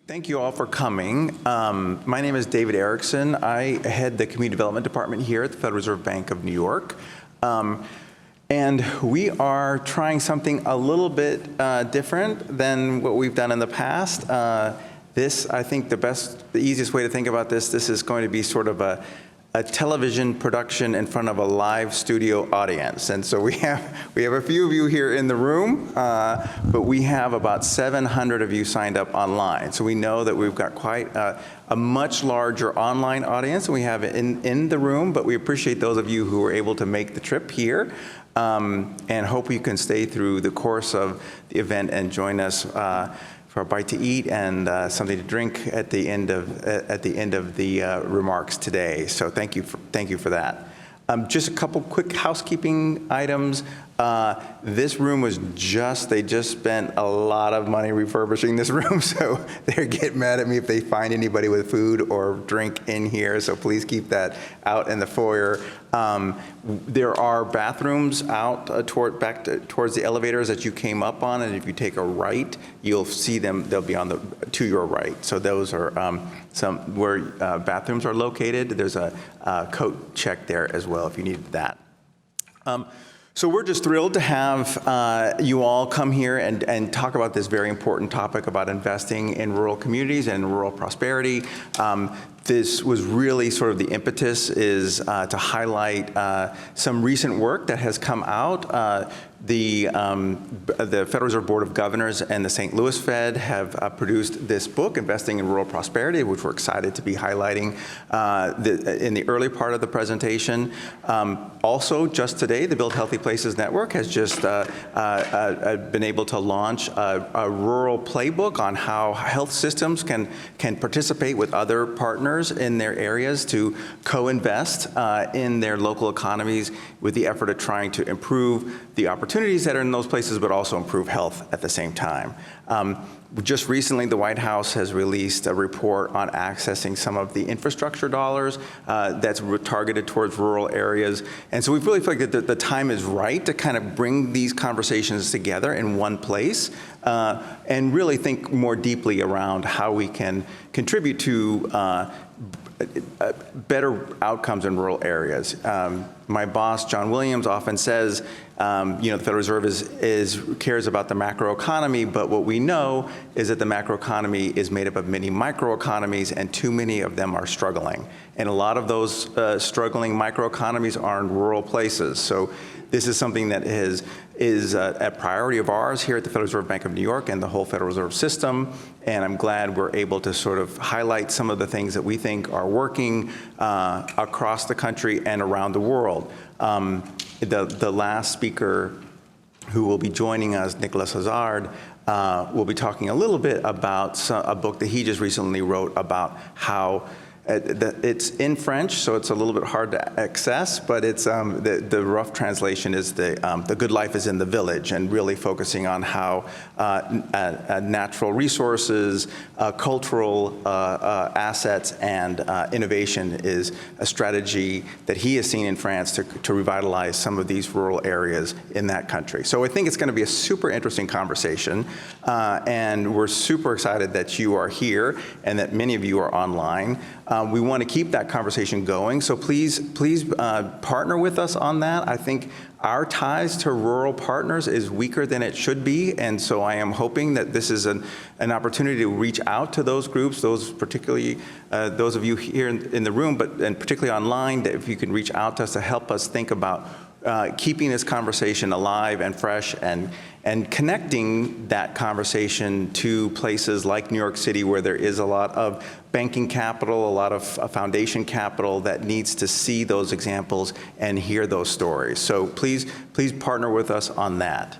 Thank you all for coming. My name is David Erickson. I head the Community Development Department here at the Federal Reserve Bank of New York. And we are trying something a little bit different than what we've done in the past. I think the easiest way to think about this is going to be sort of a television production in front of a live studio audience. And so we have a few of you here in the room, but we have about 700 of you signed up online. So we know that we've got quite a much larger online audience than we have in the room, but we appreciate those of you who were able to make the trip here, and hope you can stay through the course of the event and join us for a bite to eat and something to drink at the end of the remarks today. So thank you for that. Just a couple quick housekeeping items. This room was they just spent a lot of money refurbishing this room, so they get mad at me if they find anybody with food or drink in here, so please keep that out in the foyer. There are bathrooms out towards the elevators that you came up on, and if you take a right, you'll see them. They'll be to your right. So those are where bathrooms are located. There's a coat check there as well if you needed that. So we're just thrilled to have you all come here and talk about this very important topic about investing in rural communities and rural prosperity. This was really sort of the impetus is to highlight some recent work that has come out. The Federal Reserve Board of Governors and the St. Louis Fed have produced this book, Investing in Rural Prosperity, which we're excited to be highlighting in the early part of the presentation. Also, just today, the Build Healthy Places Network has just been able to launch a rural playbook on how health systems can participate with other partners in their areas to co-invest in their local economies with the effort of trying to improve the opportunities that are in those places, but also improve health at the same time. Just recently, the White House has released a report on accessing some of the infrastructure dollars that's targeted towards rural areas. And so we really feel like that the time is right to kind of bring these conversations together in one place and really think more deeply around how we can contribute to better outcomes in rural areas. My boss, John Williams, often says, the Federal Reserve cares about the macroeconomy, but what we know is that the macroeconomy is made up of many microeconomies, and too many of them are struggling. And a lot of those struggling microeconomies are in rural places. So this is something that is a priority of ours here at the Federal Reserve Bank of New York and the whole Federal Reserve System. And I'm glad we're able to sort of highlight some of the things that we think are working across the country and around the world. The last speaker who will be joining us, Nicolas Hazard, will be talking a little bit about a book that he just recently wrote about how it's in French, so it's a little bit hard to access, but it's the rough translation is the good life is in the village, and really focusing on how natural resources, cultural assets, and innovation is a strategy that he has seen in France to revitalize some of these rural areas in that country. So I think it's going to be a super interesting conversation, and we're super excited that you are here and that many of you are online. We want to keep that conversation going, so please partner with us on that. I think our ties to rural partners is weaker than it should be, and so I am hoping that this is an opportunity to reach out to those groups, particularly those of you here in the room, and particularly online, that if you can reach out to us to help us think about keeping this conversation alive and fresh and connecting that conversation to places like New York City, where there is a lot of banking capital, a lot of foundation capital that needs to see those examples and hear those stories. So please partner with us on that.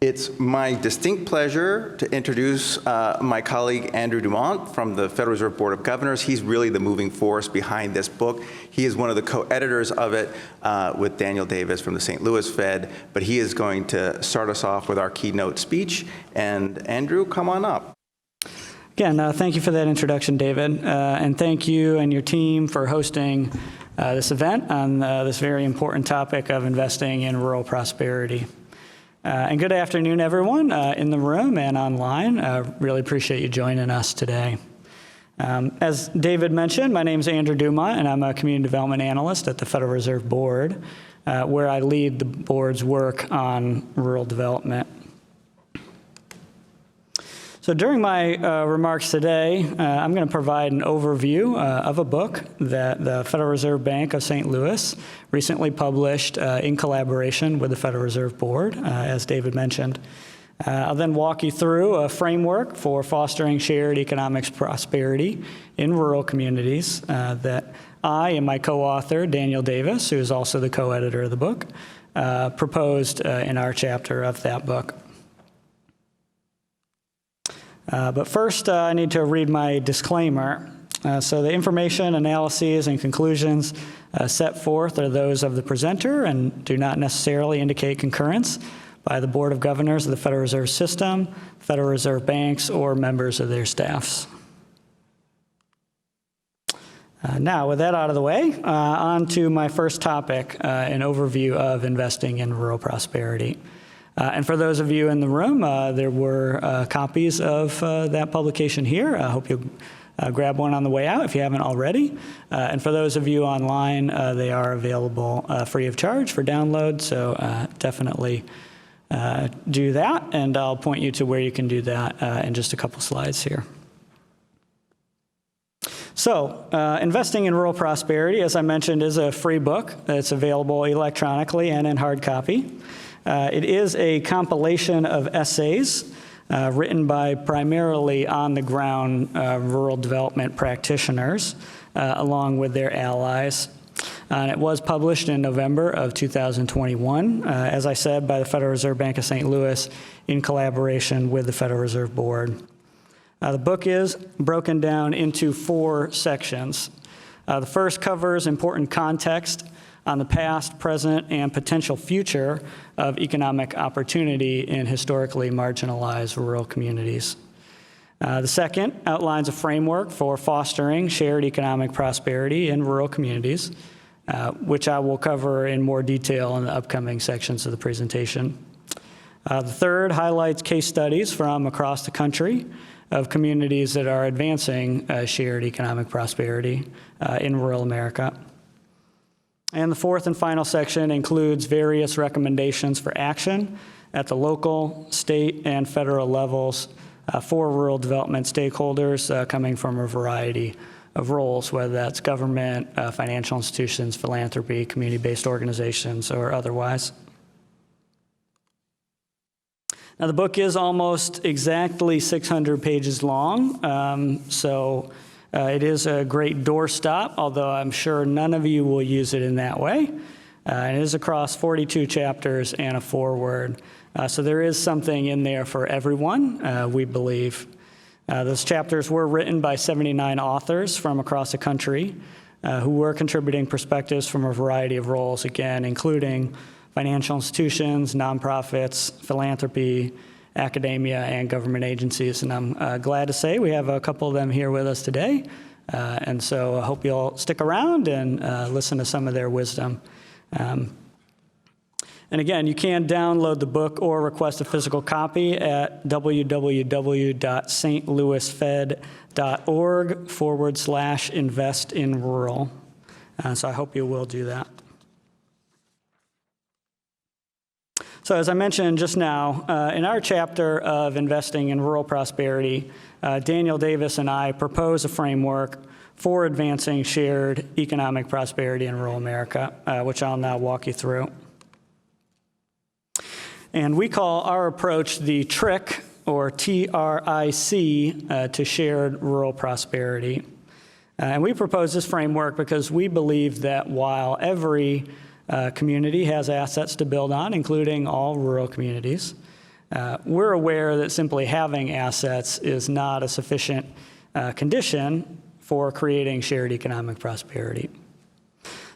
It's my distinct pleasure to introduce my colleague, Andrew Dumont, from the Federal Reserve Board of Governors. He's really the moving force behind this book. He is one of the co-editors of it with Daniel Davis from the St. Louis Fed, but he is going to start us off with our keynote speech. And Andrew, come on up. Again, thank you for that introduction, David, and thank you and your team for hosting this event on this very important topic of investing in rural prosperity. And good afternoon, everyone in the room and online. Really appreciate you joining us today. As David mentioned, my name is Andrew Dumont, and I'm a Community Development Analyst at the Federal Reserve Board, where I lead the board's work on rural development. So during my remarks today, I'm going to provide an overview of a book that the Federal Reserve Bank of St. Louis recently published in collaboration with the Federal Reserve Board, as David mentioned. I'll then walk you through a framework for fostering shared economic prosperity in rural communities that I and my co-author, Daniel Davis, who is also the co-editor of the book, proposed in our chapter of that book. But first, I need to read my disclaimer. So the information, analyses, and conclusions set forth are those of the presenter and do not necessarily indicate concurrence by the Board of Governors of the Federal Reserve System, Federal Reserve banks, or members of their staffs. Now, with that out of the way, on to my first topic, an overview of investing in rural prosperity. And for those of you in the room, there were copies of that publication here. I hope you'll grab one on the way out if you haven't already. And for those of you online, they are available free of charge for download, so definitely do that. And I'll point you to where you can do that in just a couple slides here. So, Investing in Rural Prosperity, as I mentioned, is a free book that's available electronically and in hard copy. It is a compilation of essays written by primarily on-the-ground rural development practitioners, along with their allies. And it was published in November of 2021, as I said, by the Federal Reserve Bank of St. Louis in collaboration with the Federal Reserve Board. The book is broken down into 4 sections. The first covers important context on the past, present, and potential future of economic opportunity in historically marginalized rural communities. The second outlines a framework for fostering shared economic prosperity in rural communities, which I will cover in more detail in the upcoming sections of the presentation. The third highlights case studies from across the country of communities that are advancing shared economic prosperity in rural America. And the fourth and final section includes various recommendations for action at the local, state, and federal levels for rural development stakeholders coming from a variety of roles, whether that's government, financial institutions, philanthropy, community-based organizations, or otherwise. Now, the book is almost exactly 600 pages long, so it is a great doorstop, although I'm sure none of you will use it in that way. It is across 42 chapters and a foreword. So there is something in there for everyone, we believe. Those chapters were written by 79 authors from across the country who were contributing perspectives from a variety of roles, again, including financial institutions, nonprofits, philanthropy, academia, and government agencies. And I'm glad to say we have a couple of them here with us today. And so I hope you'll stick around and listen to some of their wisdom. And again, you can download the book or request a physical copy at www.stlouisfed.org/investinrural. So I hope you will do that. So as I mentioned just now, in our chapter of Investing in Rural Prosperity, Daniel Davis and I propose a framework for advancing shared economic prosperity in rural America, which I'll now walk you through. And we call our approach the TRIC, or TRIC, to shared rural prosperity. And we propose this framework because we believe that while every community has assets to build on, including all rural communities, we're aware that simply having assets is not a sufficient condition for creating shared economic prosperity.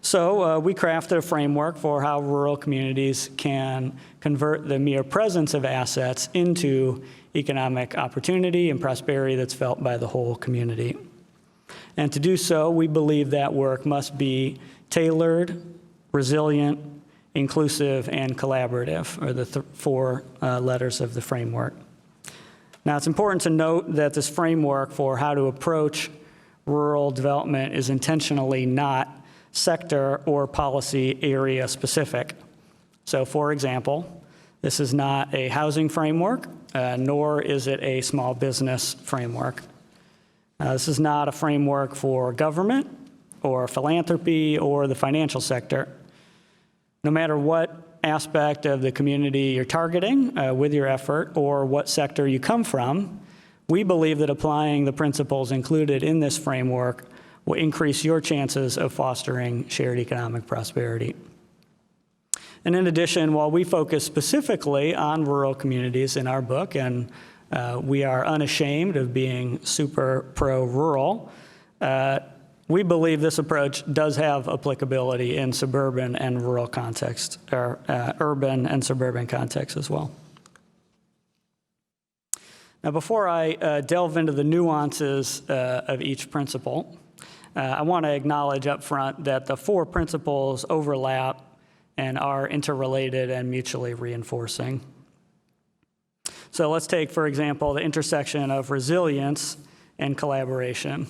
So we crafted a framework for how rural communities can convert the mere presence of assets into economic opportunity and prosperity that's felt by the whole community. And to do so, we believe that work must be tailored, resilient, inclusive, and collaborative are the four letters of the framework. Now, it's important to note that this framework for how to approach rural development is intentionally not sector or policy area specific. So, for example, this is not a housing framework, nor is it a small business framework. This is not a framework for government or philanthropy or the financial sector. No matter what aspect of the community you're targeting with your effort or what sector you come from, we believe that applying the principles included in this framework will increase your chances of fostering shared economic prosperity. And in addition, while we focus specifically on rural communities in our book, and we are unashamed of being super pro-rural, we believe this approach does have applicability in suburban and rural context, or urban and suburban context as well. Now, before I delve into the nuances of each principle, I want to acknowledge up front that the four principles overlap and are interrelated and mutually reinforcing. So let's take, for example, the intersection of resilience and collaboration.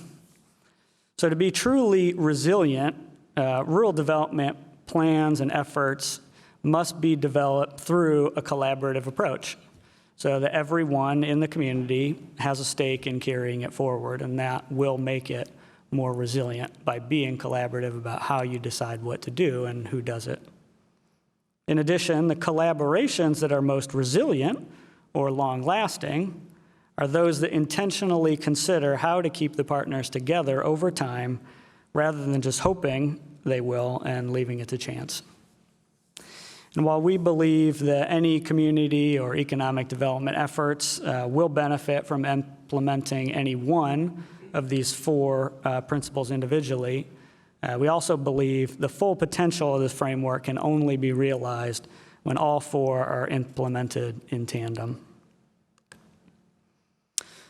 So to be truly resilient, rural development plans and efforts must be developed through a collaborative approach so that everyone in the community has a stake in carrying it forward, and that will make it more resilient by being collaborative about how you decide what to do and who does it. In addition, the collaborations that are most resilient or long-lasting are those that intentionally consider how to keep the partners together over time rather than just hoping they will and leaving it to chance. And while we believe that any community or economic development efforts will benefit from implementing any one of these four principles individually, we also believe the full potential of this framework can only be realized when all four are implemented in tandem.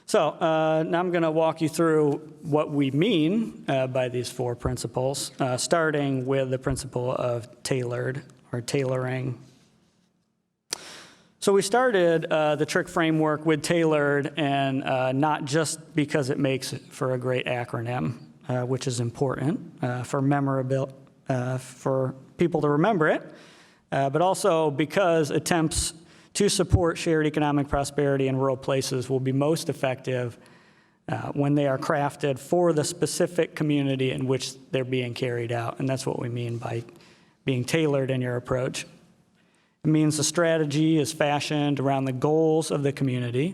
So now I'm going to walk you through what we mean by these four principles, starting with the principle of tailored or tailoring. So we started the TRIC framework with tailored, and not just because it makes for a great acronym, which is important for people to remember it, but also because attempts to support shared economic prosperity in rural places will be most effective when they are crafted for the specific community in which they're being carried out. And that's what we mean by being tailored in your approach. It means the strategy is fashioned around the goals of the community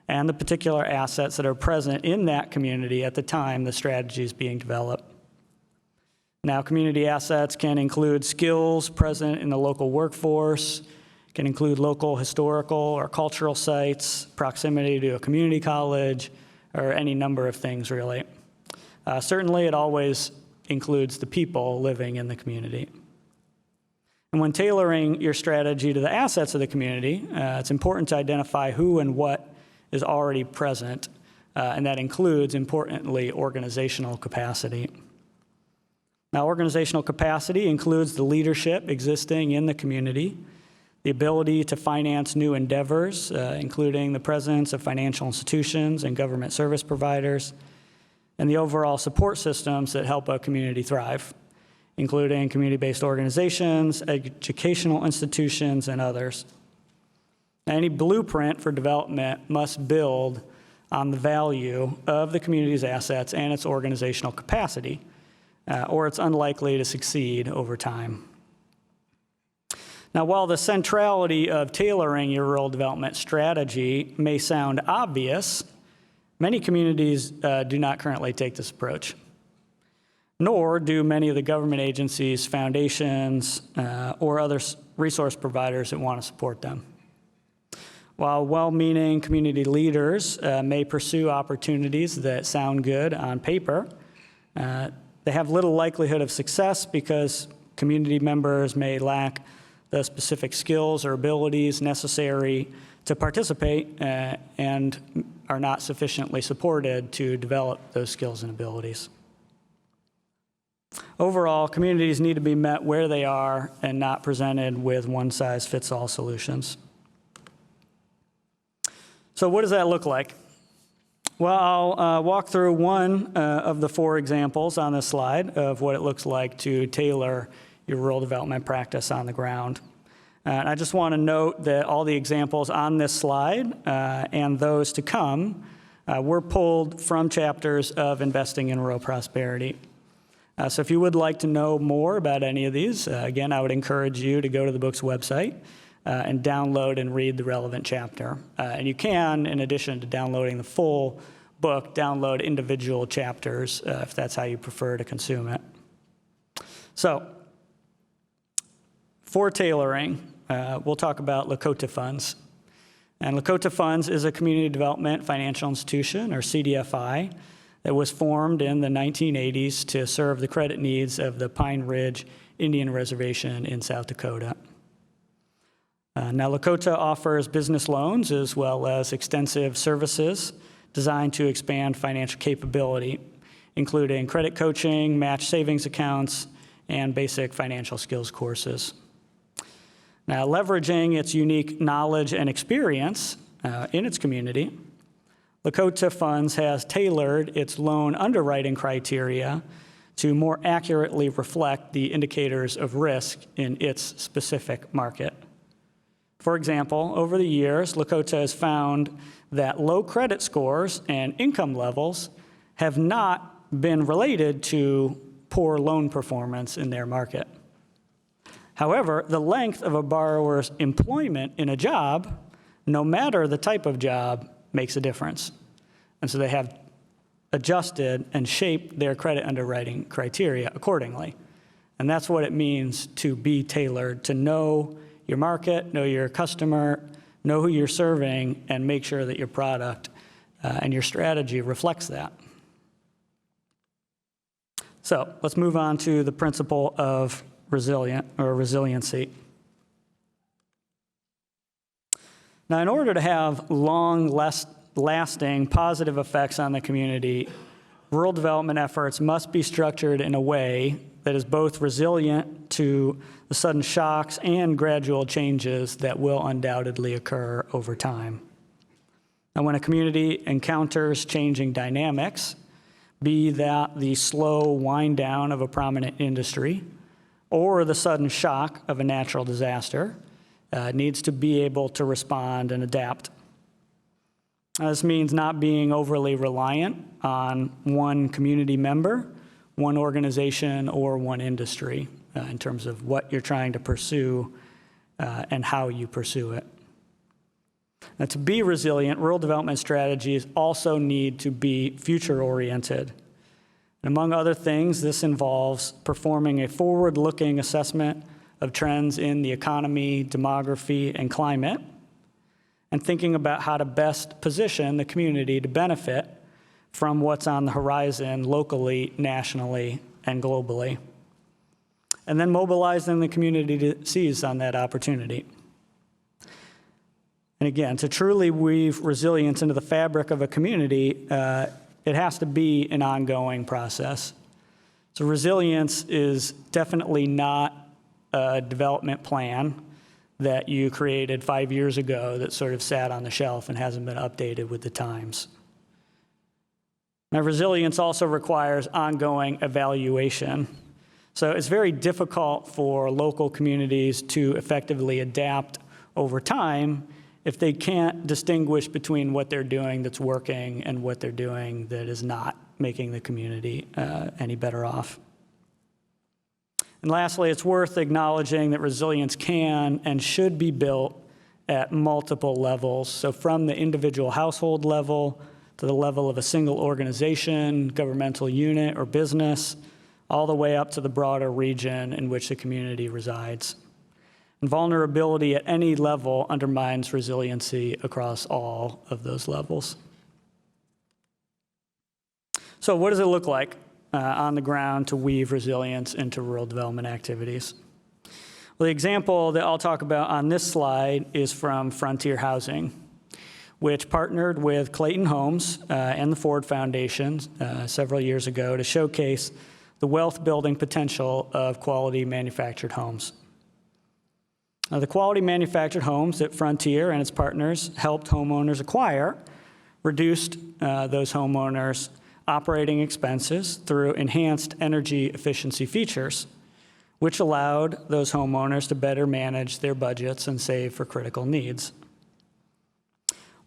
and the particular assets that are present in that community at the time the strategy is being developed. Now, community assets can include skills present in the local workforce, can include local historical or cultural sites, proximity to a community college, or any number of things, really. Certainly, it always includes the people living in the community. And when tailoring your strategy to the assets of the community, it's important to identify who and what is already present, and that includes, importantly, organizational capacity. Now, organizational capacity includes the leadership existing in the community, the ability to finance new endeavors, including the presence of financial institutions and government service providers, and the overall support systems that help a community thrive, including community-based organizations, educational institutions, and others. Any blueprint for development must build on the value of the community's assets and its organizational capacity, or it's unlikely to succeed over time. Now, while the centrality of tailoring your rural development strategy may sound obvious, many communities do not currently take this approach, nor do many of the government agencies, foundations, or other resource providers that want to support them. While well-meaning community leaders may pursue opportunities that sound good on paper, they have little likelihood of success because community members may lack the specific skills or abilities necessary to participate and are not sufficiently supported to develop those skills and abilities. Overall, communities need to be met where they are and not presented with one-size-fits-all solutions. So what does that look like? Well, I'll walk through one of the 4 examples on this slide of what it looks like to tailor your rural development practice on the ground. And I just want to note that all the examples on this slide and those to come were pulled from chapters of Investing in Rural Prosperity. So if you would like to know more about any of these, again, I would encourage you to go to the book's website and download and read the relevant chapter. And you can, in addition to downloading the full book, download individual chapters if that's how you prefer to consume it. So, for tailoring, we'll talk about Lakota Funds. And Lakota Funds is a community development financial institution, or CDFI, that was formed in the 1980s to serve the credit needs of the Pine Ridge Indian Reservation in South Dakota. Now, Lakota offers business loans as well as extensive services designed to expand financial capability, including credit coaching, match savings accounts, and basic financial skills courses. Now, leveraging its unique knowledge and experience in its community, Lakota Funds has tailored its loan underwriting criteria to more accurately reflect the indicators of risk in its specific market. For example, over the years, Lakota has found that low credit scores and income levels have not been related to poor loan performance in their market. However, the length of a borrower's employment in a job, no matter the type of job, makes a difference. And so they have adjusted and shaped their credit underwriting criteria accordingly. And that's what it means to be tailored, to know your market, know your customer, know who you're serving, and make sure that your product and your strategy reflects that. So let's move on to the principle of resiliency. Now, in order to have long-lasting positive effects on the community, rural development efforts must be structured in a way that is both resilient to the sudden shocks and gradual changes that will undoubtedly occur over time. And when a community encounters changing dynamics, be that the slow wind down of a prominent industry or the sudden shock of a natural disaster, needs to be able to respond and adapt. This means not being overly reliant on one community member, one organization, or one industry in terms of what you're trying to pursue and how you pursue it. Now, to be resilient, rural development strategies also need to be future-oriented. And among other things, this involves performing a forward-looking assessment of trends in the economy, demography, and climate, and thinking about how to best position the community to benefit from what's on the horizon locally, nationally, and globally. And then mobilizing the community to seize on that opportunity. And again, to truly weave resilience into the fabric of a community, it has to be an ongoing process. So resilience is definitely not a development plan that you created 5 years ago that sort of sat on the shelf and hasn't been updated with the times. Now, resilience also requires ongoing evaluation. So it's very difficult for local communities to effectively adapt over time if they can't distinguish between what they're doing that's working and what they're doing that is not making the community any better off. And lastly, it's worth acknowledging that resilience can and should be built at multiple levels. So from the individual household level to the level of a single organization, governmental unit, or business, all the way up to the broader region in which the community resides. And vulnerability at any level undermines resiliency across all of those levels. So what does it look like on the ground to weave resilience into rural development activities? Well, the example that I'll talk about on this slide is from Frontier Housing, which partnered with Clayton Homes and the Ford Foundation several years ago to showcase the wealth-building potential of quality manufactured homes. Now, the quality manufactured homes that Frontier and its partners helped homeowners acquire reduced those homeowners' operating expenses through enhanced energy efficiency features, which allowed those homeowners to better manage their budgets and save for critical needs.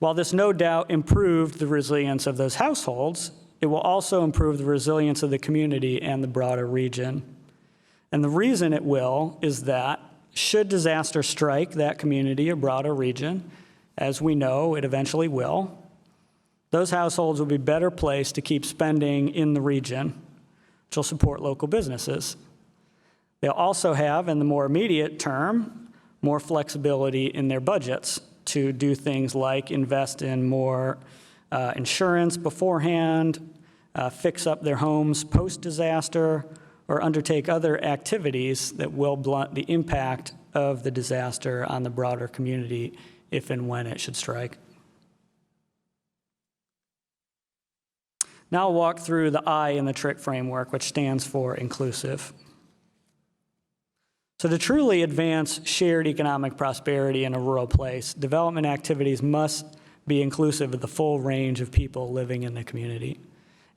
While this no doubt improved the resilience of those households, it will also improve the resilience of the community and the broader region. And the reason it will is that should disaster strike that community or broader region, as we know it eventually will, those households will be better placed to keep spending in the region, which will support local businesses. They'll also have, in the more immediate term, more flexibility in their budgets to do things like invest in more insurance beforehand, fix up their homes post-disaster, or undertake other activities that will blunt the impact of the disaster on the broader community if and when it should strike. Now I'll walk through the I in the TRIC framework, which stands for inclusive. So to truly advance shared economic prosperity in a rural place, development activities must be inclusive of the full range of people living in the community,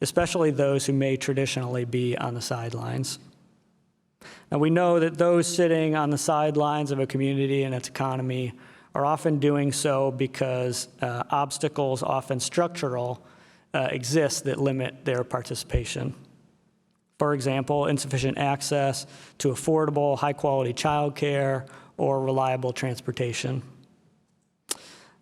especially those who may traditionally be on the sidelines. Now, we know that those sitting on the sidelines of a community and its economy are often doing so because obstacles, often structural, exist that limit their participation. For example, insufficient access to affordable, high-quality childcare or reliable transportation.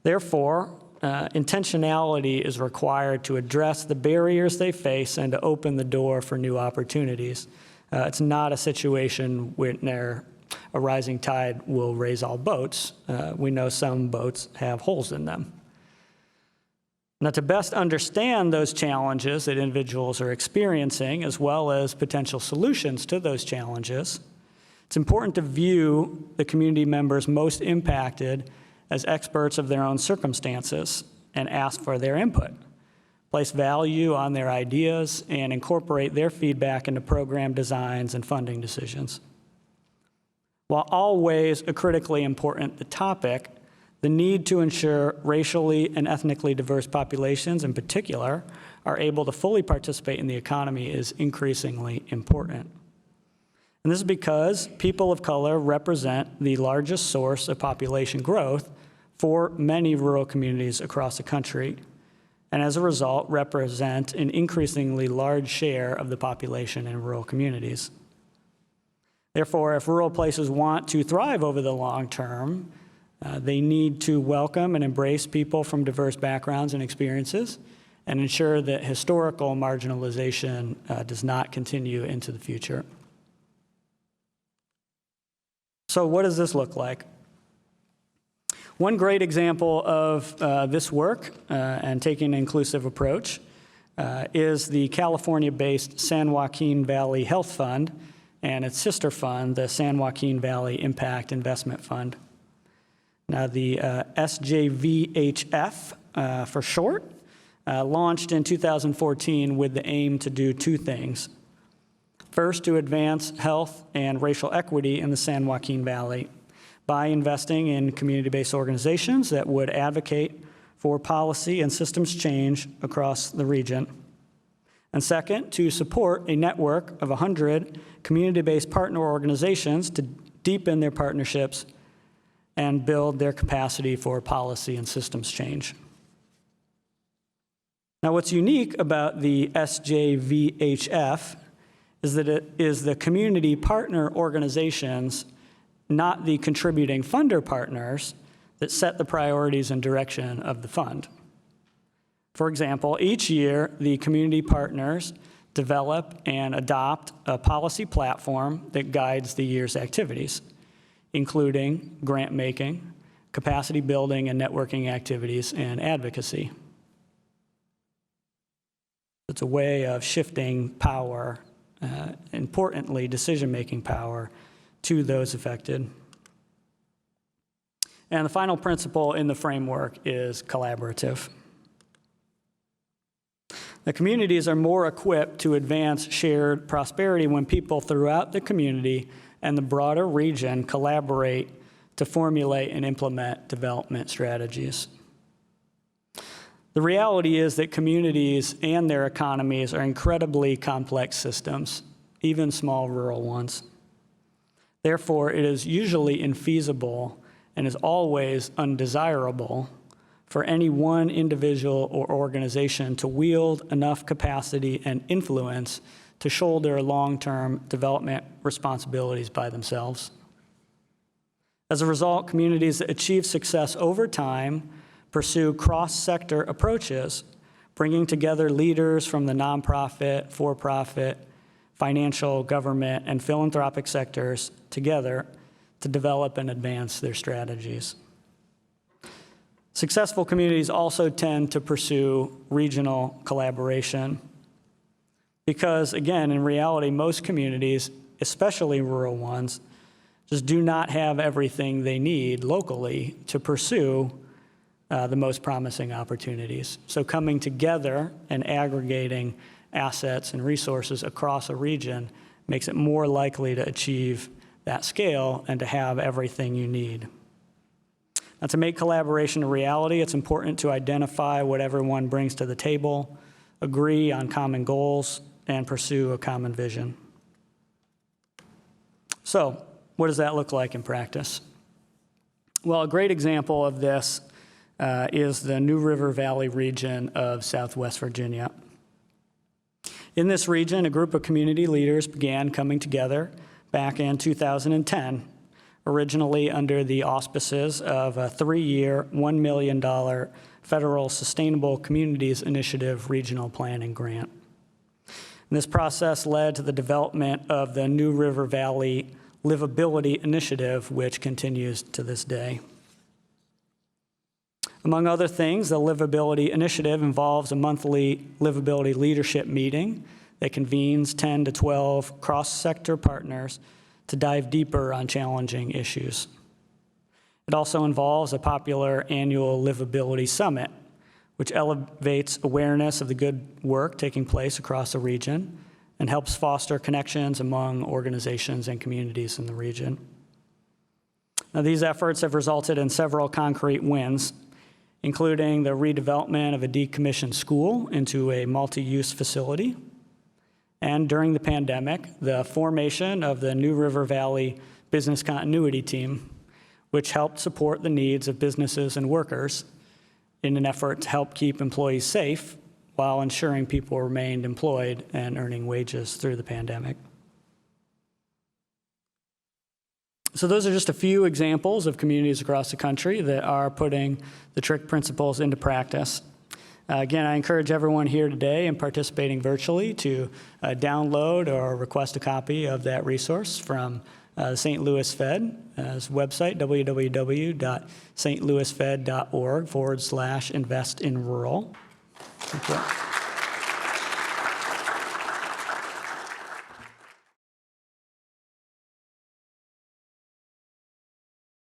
Therefore, intentionality is required to address the barriers they face and to open the door for new opportunities. It's not a situation where a rising tide will raise all boats. We know some boats have holes in them. Now, to best understand those challenges that individuals are experiencing, as well as potential solutions to those challenges, it's important to view the community members most impacted as experts of their own circumstances and ask for their input, place value on their ideas, and incorporate their feedback into program designs and funding decisions. While always a critically important topic, the need to ensure racially and ethnically diverse populations in particular are able to fully participate in the economy is increasingly important. And this is because people of color represent the largest source of population growth for many rural communities across the country, and as a result represent an increasingly large share of the population in rural communities. Therefore, if rural places want to thrive over the long term, they need to welcome and embrace people from diverse backgrounds and experiences and ensure that historical marginalization does not continue into the future. So what does this look like? One great example of this work and taking an inclusive approach is the California-based San Joaquin Valley Health Fund and its sister fund, the San Joaquin Valley Impact Investment Fund. Now, the SJVHF, for short, launched in 2014 with the aim to do two things. First, to advance health and racial equity in the San Joaquin Valley by investing in community-based organizations that would advocate for policy and systems change across the region. And second, to support a network of 100 community-based partner organizations to deepen their partnerships and build their capacity for policy and systems change. Now, what's unique about the SJVHF is that it is the community partner organizations, not the contributing funder partners, that set the priorities and direction of the fund. For example, each year, the community partners develop and adopt a policy platform that guides the year's activities, including grant making, capacity building and networking activities, and advocacy. It's a way of shifting power, importantly, decision-making power, to those affected. And the final principle in the framework is collaborative. The communities are more equipped to advance shared prosperity when people throughout the community and the broader region collaborate to formulate and implement development strategies. The reality is that communities and their economies are incredibly complex systems, even small rural ones. Therefore, it is usually infeasible and is always undesirable for any one individual or organization to wield enough capacity and influence to shoulder long-term development responsibilities by themselves. As a result, communities that achieve success over time pursue cross-sector approaches, bringing together leaders from the nonprofit, for-profit, financial, government, and philanthropic sectors together to develop and advance their strategies. Successful communities also tend to pursue regional collaboration because, again, in reality, most communities, especially rural ones, just do not have everything they need locally to pursue the most promising opportunities. So coming together and aggregating assets and resources across a region makes it more likely to achieve that scale and to have everything you need. Now, to make collaboration a reality, it's important to identify what everyone brings to the table, agree on common goals, and pursue a common vision. So, what does that look like in practice? Well, a great example of this is the New River Valley region of Southwest Virginia. In this region, a group of community leaders began coming together back in 2010, originally under the auspices of a 3-year, $1 million federal Sustainable Communities Initiative regional planning grant. And this process led to the development of the New River Valley Livability Initiative, which continues to this day. Among other things, the Livability Initiative involves a monthly livability leadership meeting that convenes 10 to 12 cross-sector partners to dive deeper on challenging issues. It also involves a popular annual Livability Summit, which elevates awareness of the good work taking place across the region and helps foster connections among organizations and communities in the region. Now, these efforts have resulted in several concrete wins, including the redevelopment of a decommissioned school into a multi-use facility, and during the pandemic, the formation of the New River Valley Business Continuity Team, which helped support the needs of businesses and workers in an effort to help keep employees safe while ensuring people remained employed and earning wages through the pandemic. So those are just a few examples of communities across the country that are putting the TRIC principles into practice. Again, I encourage everyone here today and participating virtually to download or request a copy of that resource from the St. Louis Fed's website, www.stlouisfed.org/investinrural. Thank you.